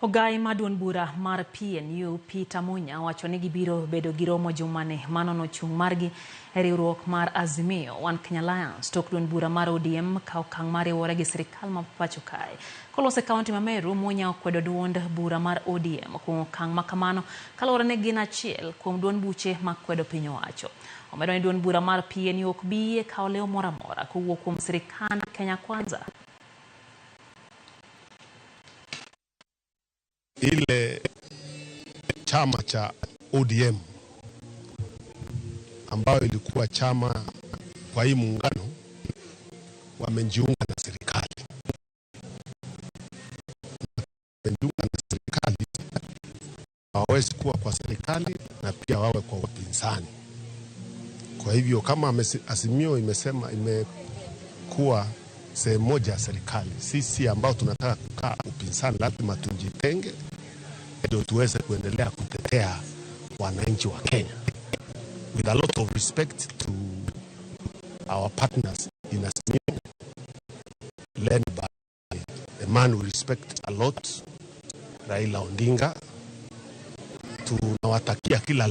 Ogai maduon bura mar PNU Peter Munya wacho ni gibiro bedo gi romo jumane manono chung' margi e riwruok mar Azimio One Kenya Alliance tok duon bura mar ODM ka okang' mar riwore gi sirkal ma pacho kae. Kolose kaunti ma Meru, Munya okwedo duond bura mar ODM kuom okang' ma kamano kaluwore ni gin achiel kuom duond buche makwedo piny owacho. Omedo ni duond bura mar PNU ok bi yie kawo leo moro amora kowuok kuom sirkand Kenya Kwanza. Ile chama cha ODM ambayo ilikuwa chama kwa hii muungano wamejiunga na serikali. Wamejiunga na serikali, hawawezi kuwa kwa serikali na pia wawe kwa upinzani. Kwa hivyo kama Azimio imekuwa sehemu moja ya serikali, sisi ambao tunataka kukaa upinzani lazima tujitenge ndio tuweze kuendelea kutetea wananchi wa Kenya. With a lot of respect to our partners in Azimio, led by a man we respect a lot, Raila Odinga, tunawatakia kila